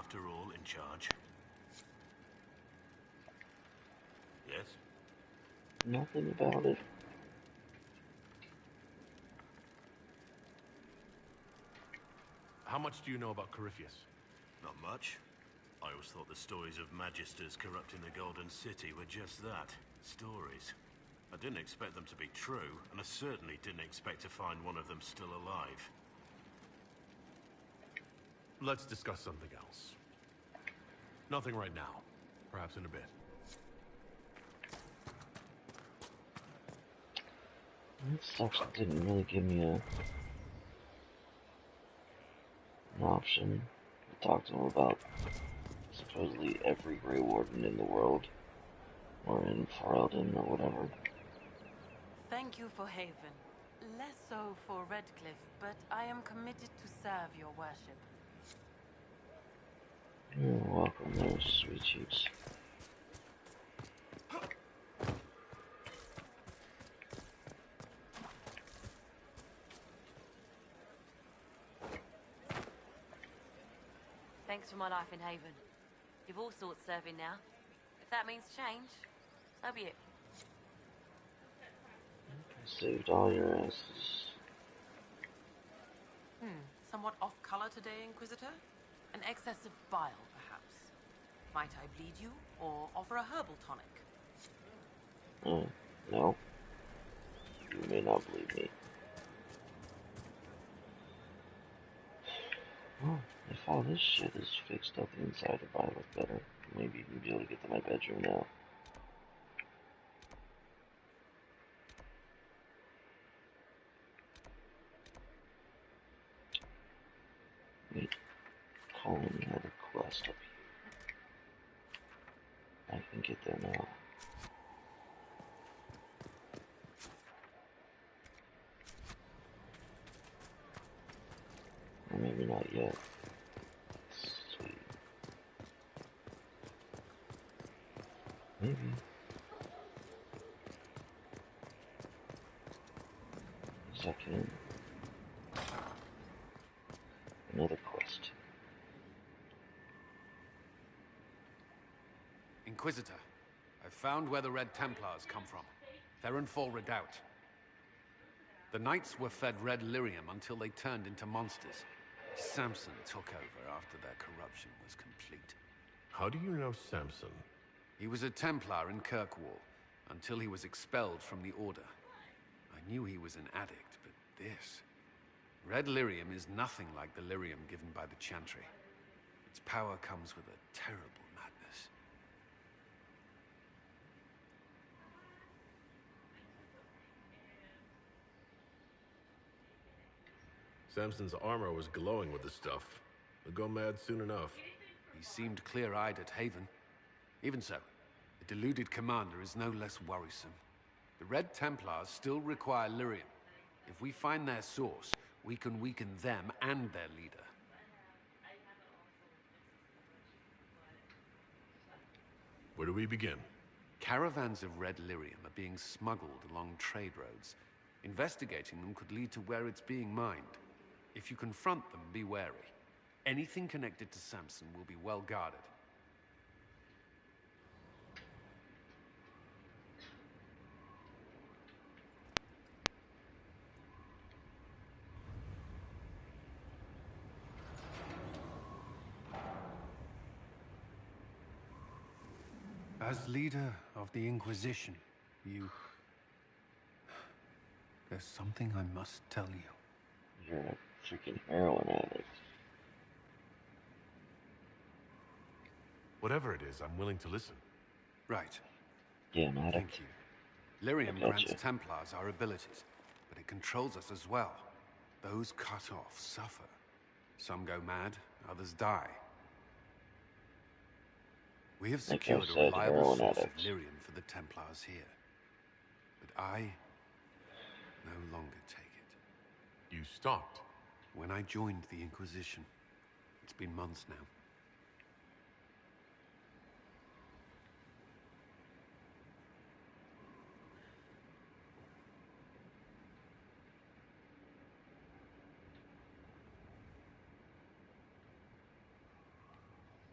after all, in charge? Yes? Nothing about it. How much do you know about Corypheus? Not much. I always thought the stories of Magisters corrupting the Golden City were just that. Stories. I didn't expect them to be true, and I certainly didn't expect to find one of them still alive. Let's discuss something else. Nothing right now. Perhaps in a bit. This actually didn't really give me an option to talk to him about supposedly every Grey Warden in the world, or in Ferelden or whatever. Thank you for Haven. Less so for Redcliffe, but I am committed to serve your worship. You're welcome there, sweet cheeks. Thanks for my life in Haven. You've all sorts serving now. If that means change, so be it. Saved all your asses. Somewhat off-color today, Inquisitor? An excess of bile, perhaps. Might I bleed you, or offer a herbal tonic? No. You may not believe me. Well, if all this shit is fixed up inside, if I look better, maybe even be able to get to my bedroom now. Wait, Colin had a quest up here. I can get there now. Or maybe not yet. Sweet. Maybe. Yes, I can. Another quest. Inquisitor, I've found where the Red Templars come from. Therenfall Redoubt. The Knights were fed red lyrium until they turned into monsters. Samson took over after their corruption was complete. How do you know Samson? He was a Templar in Kirkwall, until he was expelled from the Order. I knew he was an addict, but this... Red lyrium is nothing like the lyrium given by the Chantry. Its power comes with a terrible madness. Samson's armor was glowing with the stuff. He'll go mad soon enough. He seemed clear-eyed at Haven. Even so, the deluded commander is no less worrisome. The Red Templars still require lyrium. If we find their source, we can weaken them and their leader. Where do we begin? Caravans of red lyrium are being smuggled along trade roads. Investigating them could lead to where it's being mined. If you confront them, be wary. Anything connected to Samson will be well guarded. As leader of the Inquisition, there's something I must tell you. You're a freaking heroin addict. Whatever it is, I'm willing to listen. Right. Yeah, an addict. Thank you. Lyrium grants Templars our abilities, but it controls us as well. Those cut off suffer. Some go mad, others die. We have secured a reliable source of lyrium for the Templars here. But I no longer take it. You stopped? When I joined the Inquisition. It's been months now.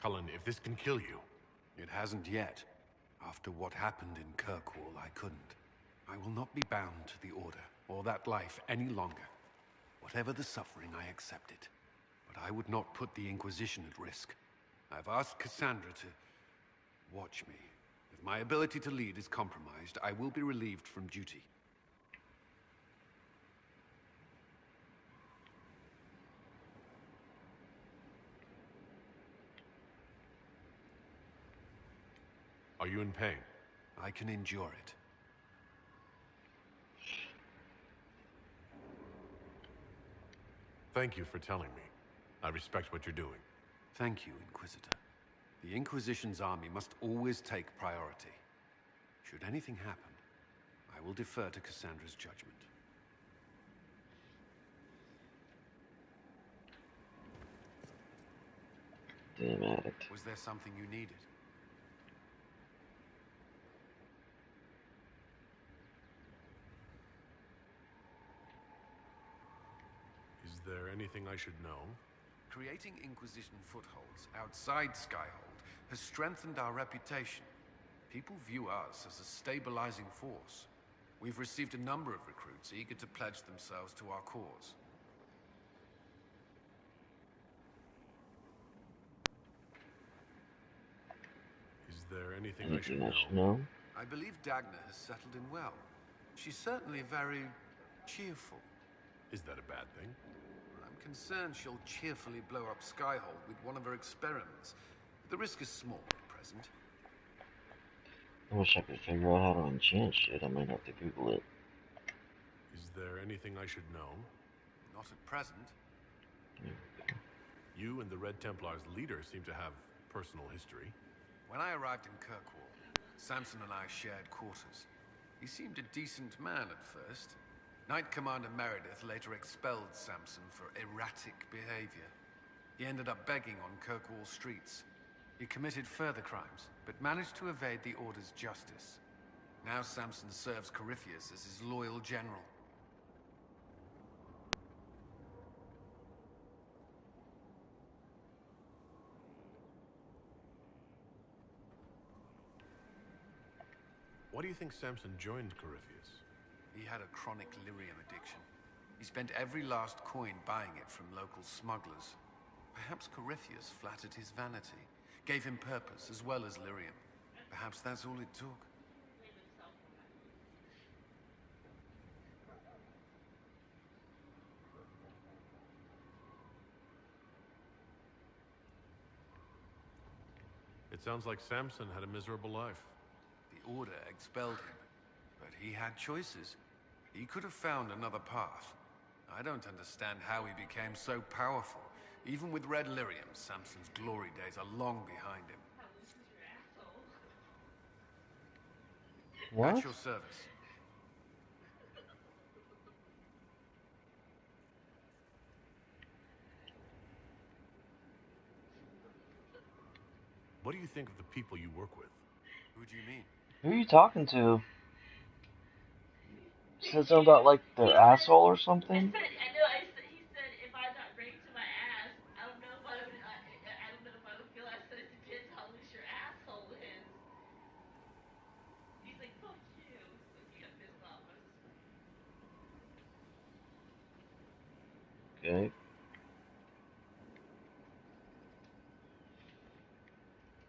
Cullen, if this can kill you... It hasn't yet. After what happened in Kirkwall, I couldn't. I will not be bound to the Order, or that life any longer. Whatever the suffering, I accept it. But I would not put the Inquisition at risk. I've asked Cassandra to watch me. If my ability to lead is compromised, I will be relieved from duty. Are you in pain? I can endure it. Thank you for telling me. I respect what you're doing. Thank you, Inquisitor. The Inquisition's army must always take priority. Should anything happen, I will defer to Cassandra's judgment. Damn addict. Was there something you needed? Is there anything I should know? Creating Inquisition footholds outside Skyhold has strengthened our reputation. People view us as a stabilizing force. We've received a number of recruits eager to pledge themselves to our cause. Is there anything I should Anything I know? should know? I believe Dagna has settled in well. She's certainly very cheerful. Is that a bad thing? I'm concerned she'll cheerfully blow up Skyhold with one of her experiments. The risk is small at present. I wish I could figure out how to enchant shit. I might have to Google it. Is there anything I should know? Not at present. You and the Red Templar's leader seem to have personal history. When I arrived in Kirkwall, Samson and I shared quarters. He seemed a decent man at first. Knight Commander Meredith later expelled Samson for erratic behavior. He ended up begging on Kirkwall streets. He committed further crimes, but managed to evade the Order's justice. Now Samson serves Corypheus as his loyal general. Why do you think Samson joined Corypheus? He had a chronic lyrium addiction. He spent every last coin buying it from local smugglers. Perhaps Corypheus flattered his vanity, gave him purpose as well as lyrium. Perhaps that's all it took. It sounds like Samson had a miserable life. The Order expelled him, but he had choices. He could have found another path. I don't understand how he became so powerful. Even with Red Lyrium, Samson's glory days are long behind him. What? At your service. What do you think of the people you work with? Who do you mean? Who are you talking to? Said something about, like, their asshole or something? He said if I got raped to my ass, I don't know if I would feel I said it depends how loose your asshole is. He's like, fuck you. He got pissed off. Okay.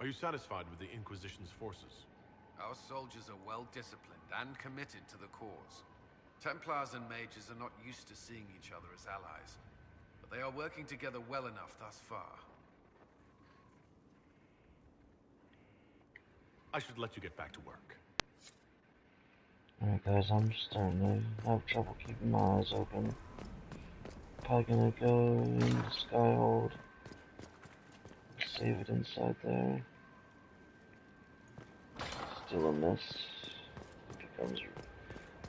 Are you satisfied with the Inquisition's forces? Our soldiers are well disciplined and committed to the cause. Templars and mages are not used to seeing each other as allies, but they are working together well enough thus far. I should let you get back to work. Alright guys, I'm starting to have trouble keeping my eyes open. Probably gonna go into Skyhold. Save it inside there. Still a mess. Becomes.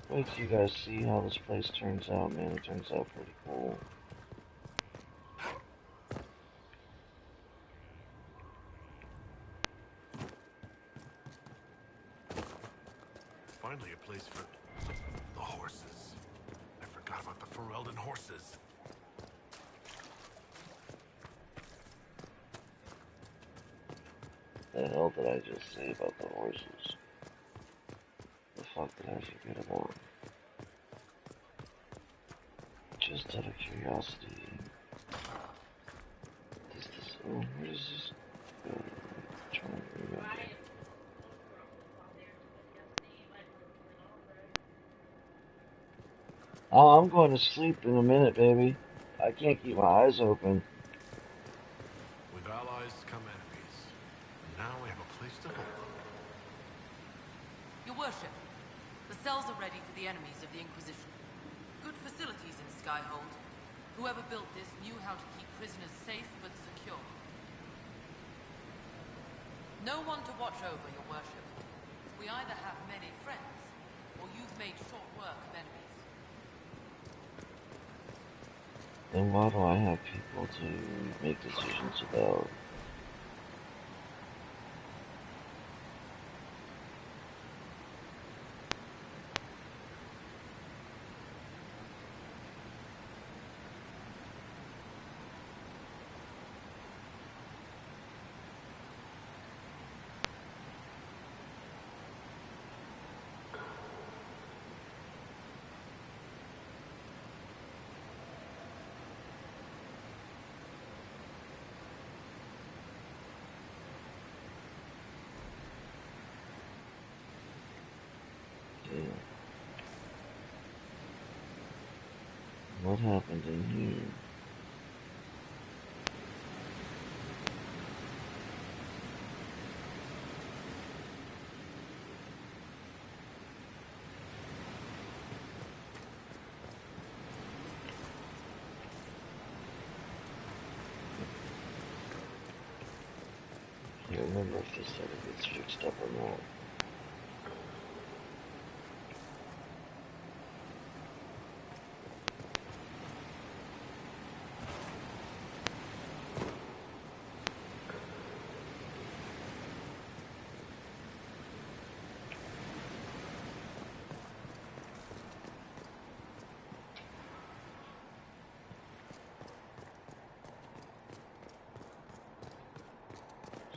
Wait till you guys see how this place turns out, man. It turns out pretty cool. Finally a place for the horses. I forgot about the Ferelden horses. the hell did I just say about the horses? The fuck did I forget about? Just out of curiosity. Where does this go? I'm trying to remember. Oh, I'm going to sleep in a minute, baby. I can't keep my eyes open. With allies come enemies. Now we have a place to hold them. Your worship, the cells are ready for the enemies of the Inquisition. Good facilities in Skyhold. Whoever built this knew how to keep prisoners safe but secure. No one to watch over, your worship. We either have many friends, or you've made short work of enemies. Then why do I have people to make decisions about? What happened in here? I can't remember if this ever gets fixed up or not.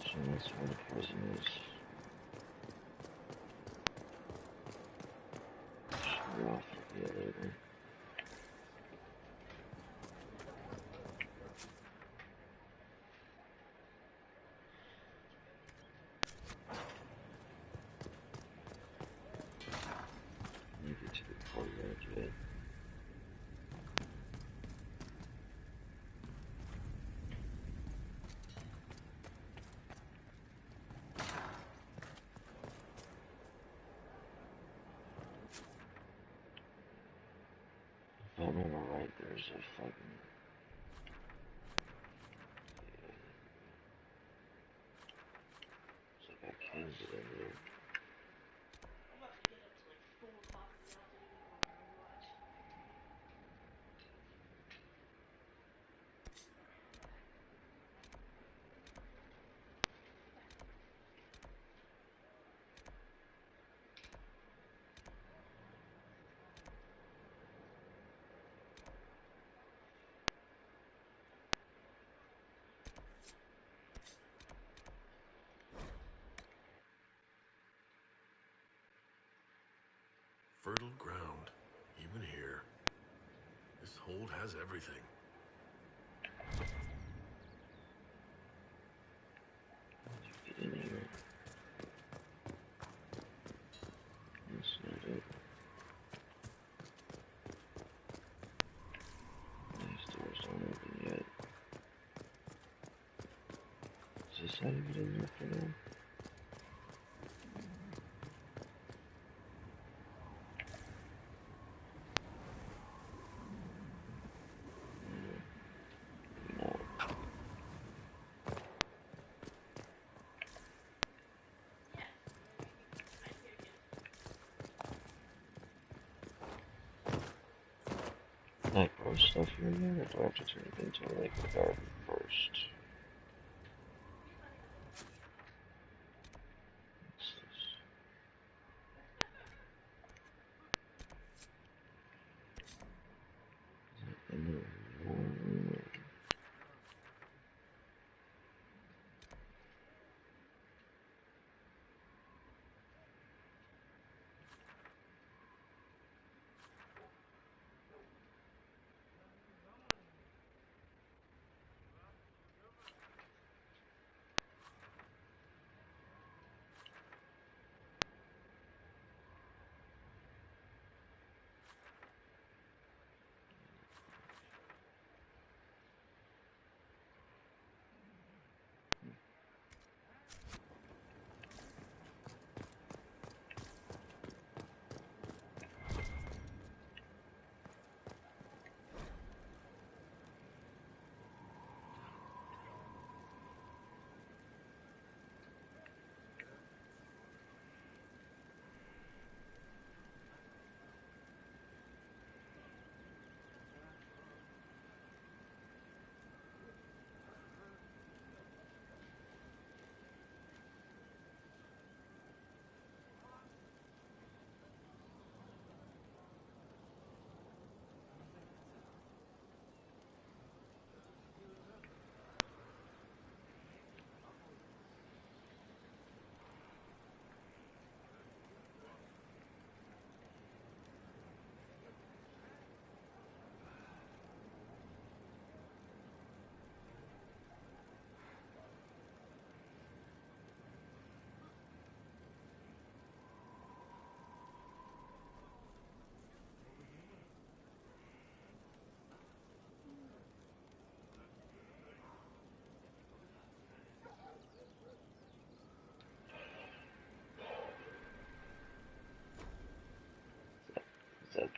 So that's where the prison is. Should be off with the later. Make it to the courtyard yet. If I remember right, there's a fucking... It's like I can get in there. I'm about to get up to like 4 o'clock in the afternoon on Overwatch. Fertile ground, even here. This hold has everything. Get in here. That's not it. These doors don't open yet. Is this how you get in there for now? No. Can I grow stuff here yet, or do I have to turn it into like a garden first? What's this? Is that in the room?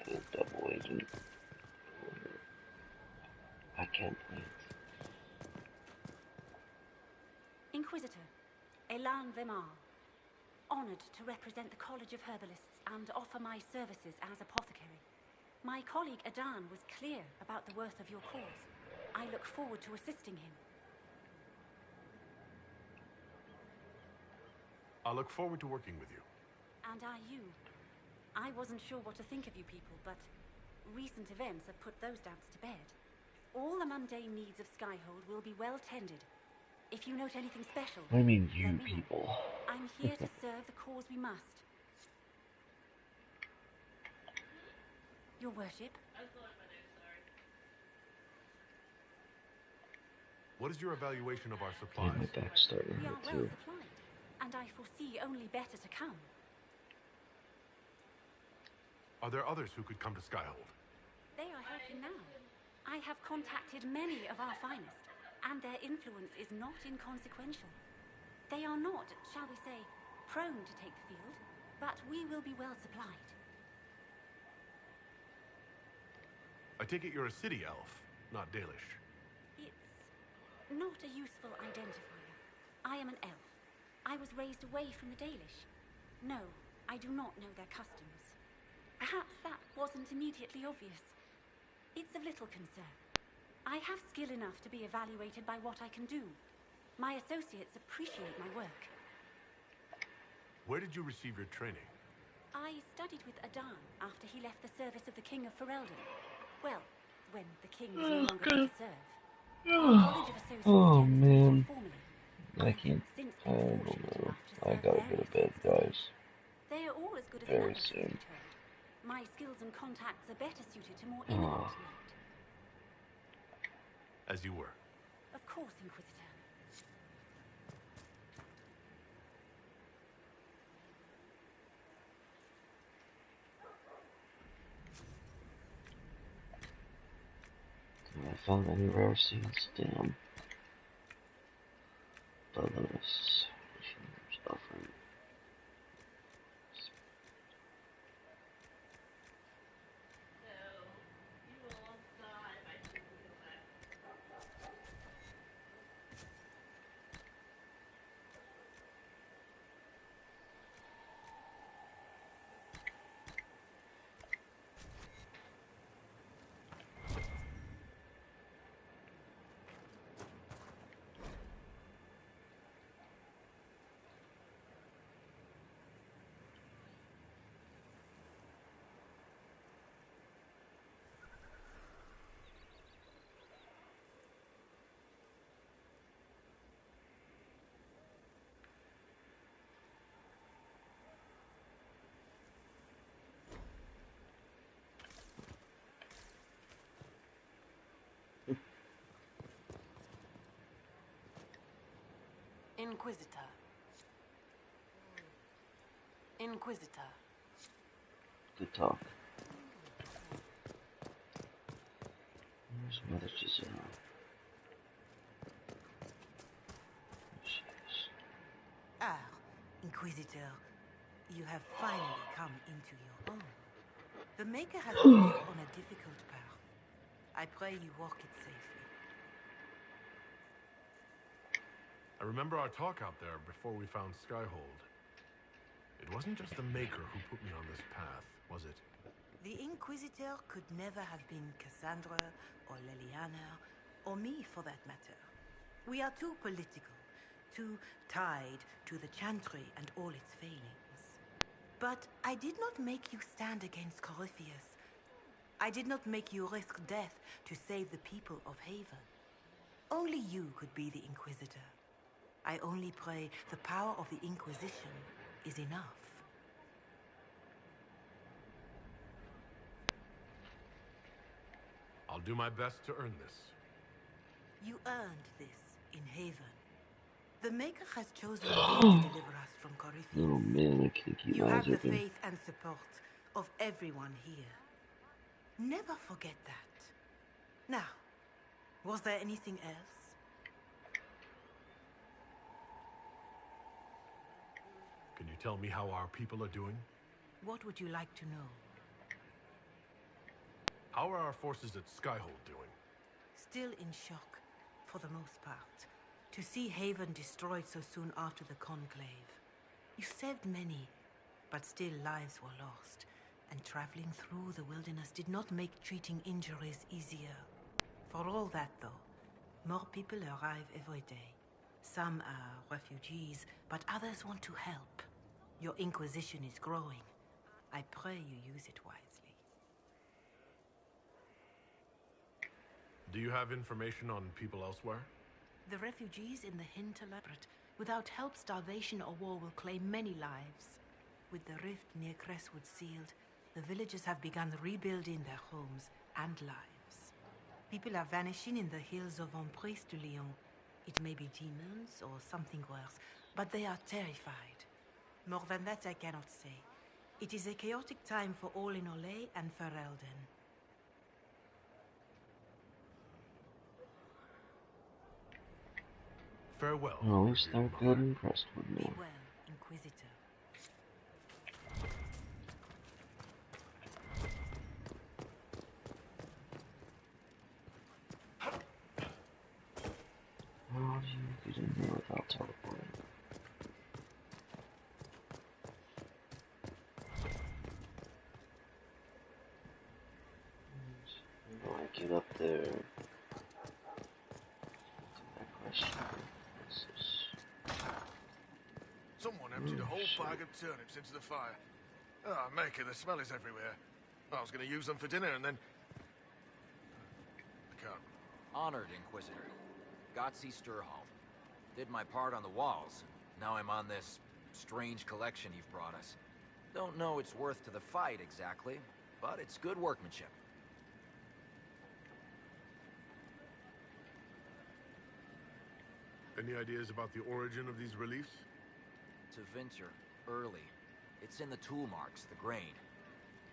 the double agent. I can't play it. Inquisitor, Elan Vemar. Honored to represent the College of Herbalists and offer my services as apothecary. My colleague Adan was clear about the worth of your cause. I look forward to assisting him. I look forward to working with you. And are you? I wasn't sure what to think of you people, but recent events have put those doubts to bed. All the mundane needs of Skyhold will be well tended. If you note anything special, I mean, you let me know. people. I'm here to serve the cause we must. Your worship, I was going by there, sorry. What is your evaluation of our Yeah, supplies? my back's starting to we are hurt well too. supplied, and I foresee only better to come. Are there others who could come to Skyhold? They are helping now. I have contacted many of our finest, and their influence is not inconsequential. They are not, shall we say, prone to take the field, but we will be well supplied. I take it you're a city elf, not Dalish. It's not a useful identifier. I am an elf. I was raised away from the Dalish. No, I do not know their customs. Perhaps that wasn't immediately obvious. It's of little concern. I have skill enough to be evaluated by what I can do. My associates appreciate my work. Where did you receive your training? I studied with Adan after he left the service of the King of Ferelden. Well, when the King was no longer there to serve. Our College of Associates Oh, tends to man. meet informally. I can't. Since I been don't fortunate know. enough to I serve gotta go to various bed, guys. They are all as good as Very another, truth soon. be told. My skills and contacts are better suited to more imminent Oh. need. As you were. Of course, Inquisitor. Have I found any rare seeds? Damn. Bonus. Offering. So, you will all die if I choose to go back. Inquisitor. Inquisitor. Good talk. Where's Mother Giselle? Jeez. Ah, Inquisitor, you have finally come into your own. The Maker has put you on a difficult path. I pray you walk it safely. I remember our talk out there before we found Skyhold. It wasn't just the Maker who put me on this path, was it? The Inquisitor could never have been Cassandra, or Leliana, or me for that matter. We are too political, too tied to the Chantry and all its failings. But I did not make you stand against Corypheus. I did not make you risk death to save the people of Haven. Only you could be the Inquisitor. I only pray the power of the Inquisition is enough. I'll do my best to earn this. You earned this in Haven. The Maker has chosen you to deliver us from Corypheus. Oh man, I can't keep You my have eyes the open. faith and support of everyone here. Never forget that. Now, was there anything else? Can you tell me how our people are doing? What would you like to know? How are our forces at Skyhold doing? Still in shock, for the most part. To see Haven destroyed so soon after the Conclave. You saved many, but still lives were lost. And traveling through the wilderness did not make treating injuries easier. For all that, though, more people arrive every day. Some are refugees, but others want to help. Your Inquisition is growing. I pray you use it wisely. Do you have information on people elsewhere? The refugees in the Hinterlabrate. Without help, starvation or war will claim many lives. With the rift near Crestwood sealed, the villagers have begun rebuilding their homes and lives. People are vanishing in the hills of Emprise de Lyon. It may be demons or something worse, but they are terrified. More than that I cannot say. It is a chaotic time for all in Olay and Ferelden. Farewell. Well, at least they're revered good mother. and impressed with Be me. well, Inquisitor. How do you get in here without teleporting? How do I get up there? That question. This is... Someone emptied a whole bag of turnips into the fire. Ah, Maker, the smell is everywhere. I was going to use them for dinner and then... I can't. Honored, Inquisitor. Gotzi Sturhall. Did my part on the walls. Now I'm on this strange collection you've brought us. Don't know its worth to the fight exactly, but it's good workmanship. Any ideas about the origin of these reliefs? To Vinter, early. It's in the tool marks, the grain.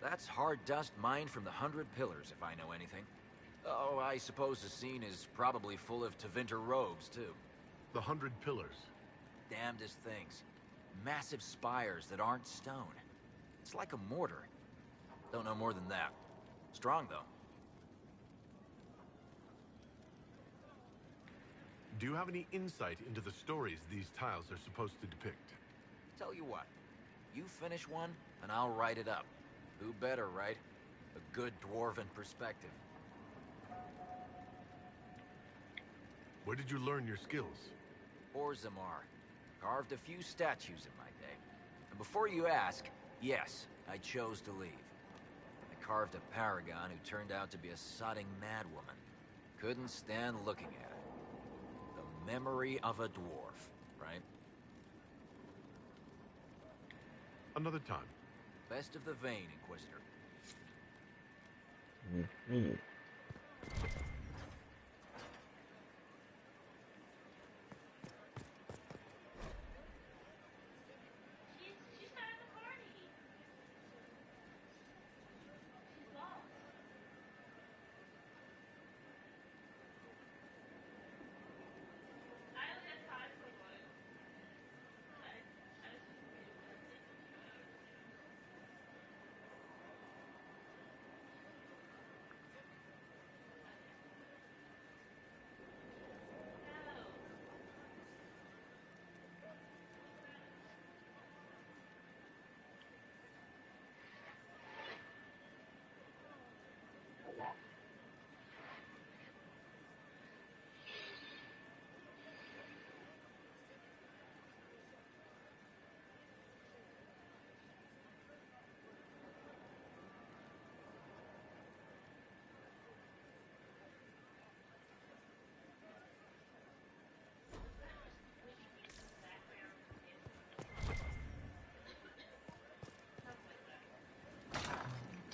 That's hard dust mined from the 100 Pillars, if I know anything. Oh, I suppose the scene is probably full of Tevinter rogues, too. The 100 Pillars. Damnedest things. Massive spires that aren't stone. It's like a mortar. Don't know more than that. Strong, though. Do you have any insight into the stories these tiles are supposed to depict? Tell you what. You finish one, and I'll write it up. Who better, right? A good dwarven perspective. Where did you learn your skills? Orzammar. Carved a few statues in my day. And before you ask, yes, I chose to leave. I carved a paragon who turned out to be a sodding madwoman. Couldn't stand looking at her. The memory of a dwarf, right? Another time. Best of the vein, Inquisitor. Mm-hmm. She started the party. She's lost. I only had time for one. I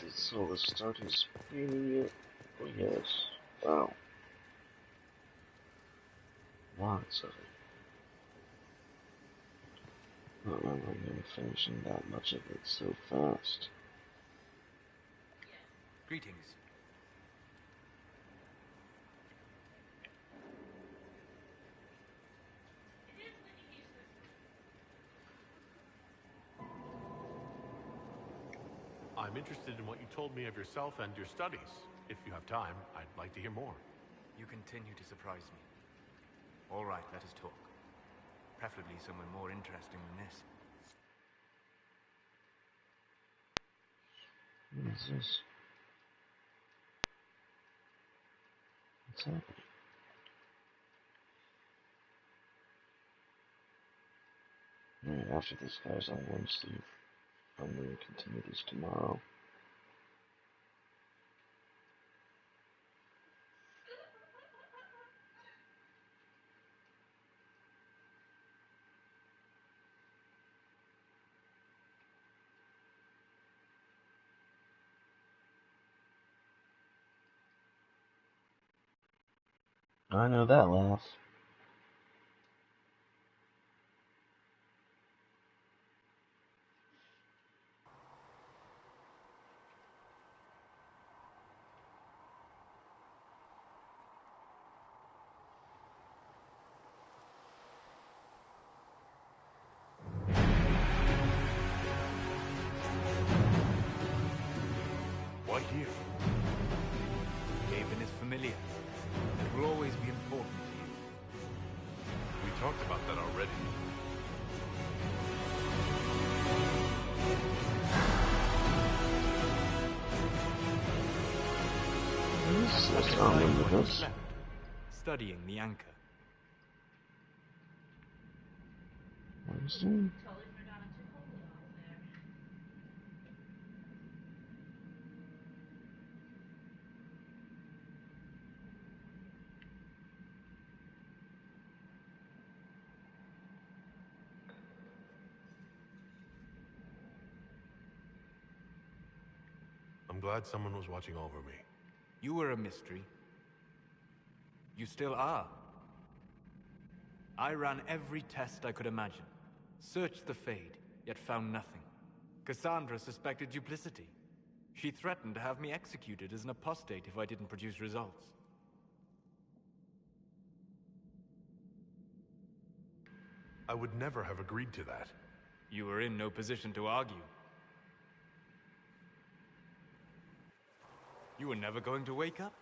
just So the start is painting it. Oh yes. Wow. Lots of it. I don't remember him finishing that much of it so fast. Greetings. It is when you use this. I'm interested in what you told me of yourself and your studies. If you have time, I'd like to hear more. You continue to surprise me. All right, let us talk. Preferably someone more interesting than this. What is this? What's happening? Alright, after this, guys, I'm going to sleep. I'm going to continue this tomorrow. I know that laugh. Why here? Haven is familiar. It will always be important to you. We talked about that already. I don't remember this. Studying the anchor. What is doing? Totally forgot I took holy off there. I'm glad someone was watching over me. You were a mystery. You still are. I ran every test I could imagine. Searched the Fade, yet found nothing. Cassandra suspected duplicity. She threatened to have me executed as an apostate if I didn't produce results. I would never have agreed to that. You were in no position to argue. You were never going to wake up?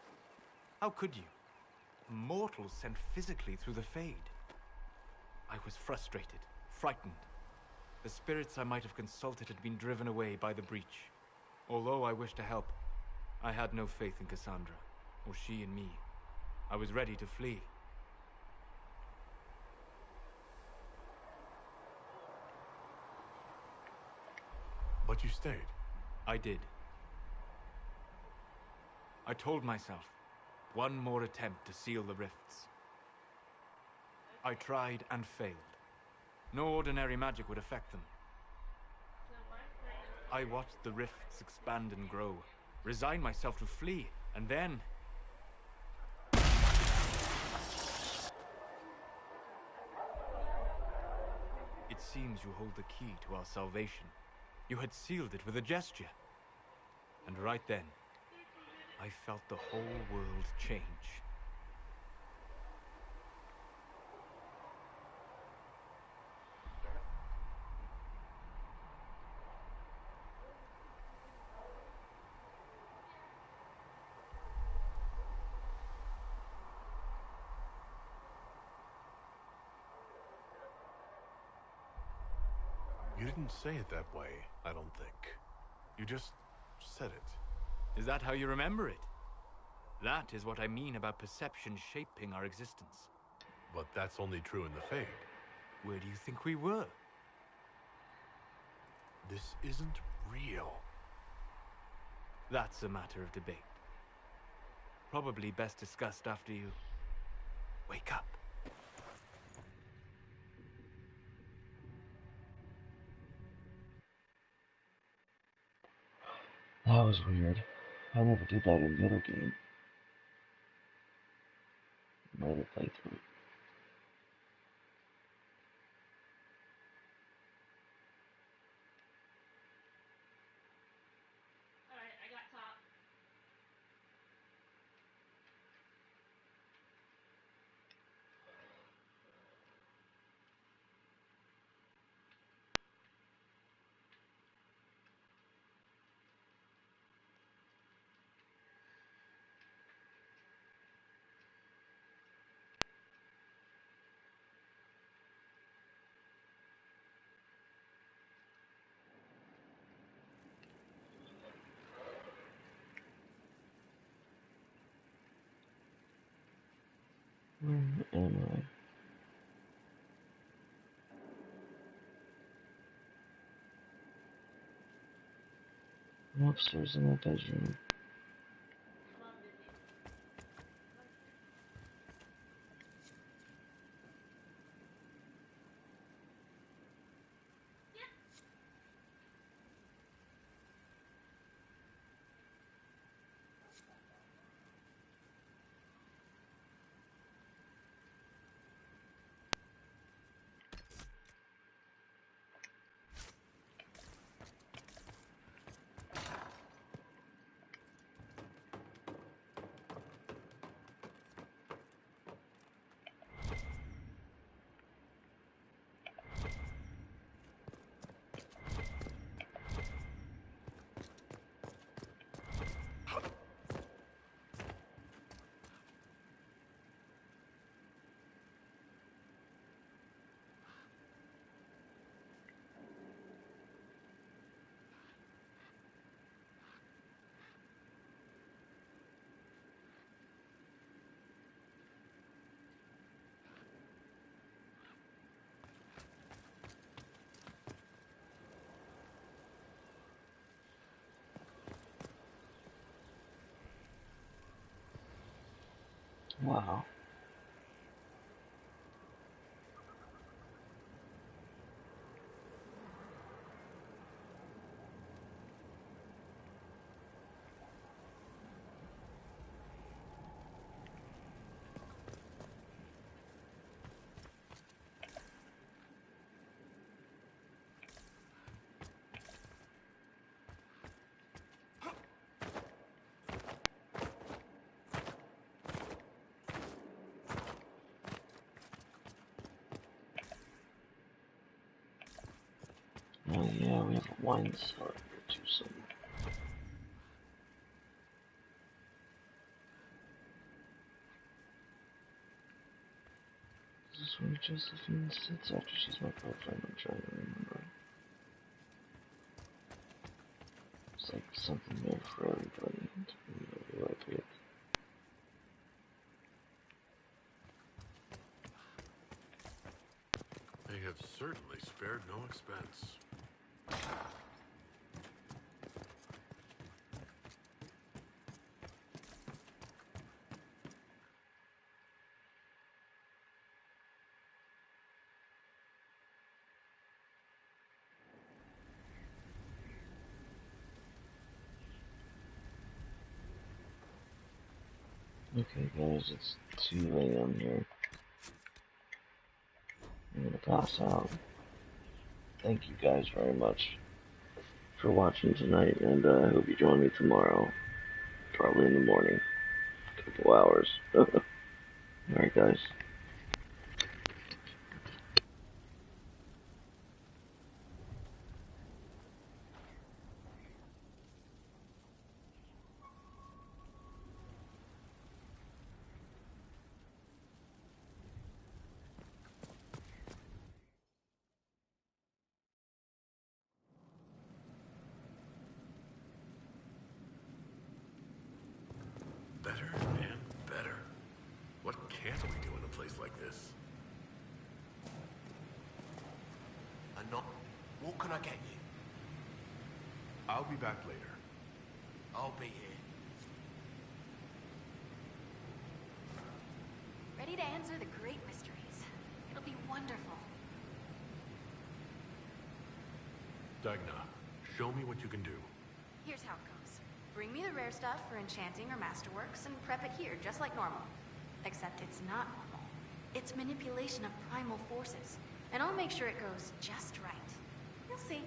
How could you? A mortal sent physically through the Fade. I was frustrated, frightened. The spirits I might have consulted had been driven away by the breach. Although I wished to help, I had no faith in Cassandra, or she in me. I was ready to flee. But you stayed. I did. I told myself, one more attempt to seal the rifts. I tried and failed. No ordinary magic would affect them. I watched the rifts expand and grow, resigned myself to flee, and then... It seems you hold the key to our salvation. You had sealed it with a gesture. And right then, I felt the whole world change. You didn't say it that way, I don't think. You just said it. Is that how you remember it? That is what I mean about perception shaping our existence. But that's only true in the Fade. Where do you think we were? This isn't real. That's a matter of debate. Probably best discussed after you wake up. That was weird. I never did that in the other game. My other playthrough. Alright, I got top. Where am I? I'm upstairs in my bedroom. Wow. Oh yeah, we have a wine cellar to some. Is this where Josephine sits after she's my girlfriend? I'm trying to remember. It's like something there for everybody to be able to with. They have certainly spared no expense. Okay guys, it's 2 a.m. here. I'm gonna pass out. Thank you guys very much for watching tonight, and I hope you join me tomorrow. Probably in the morning. A couple hours. Alright guys. Better and better. What can't we do in a place like this? Not. What can I get you? I'll be back later. I'll be here. Ready to answer the great mysteries. It'll be wonderful. Dagna, show me what you can do. Here's how it goes. Bring me the rare stuff for enchanting or masterworks and prep it here, just like normal. Except it's not normal. It's manipulation of primal forces. And I'll make sure it goes just right. You'll see.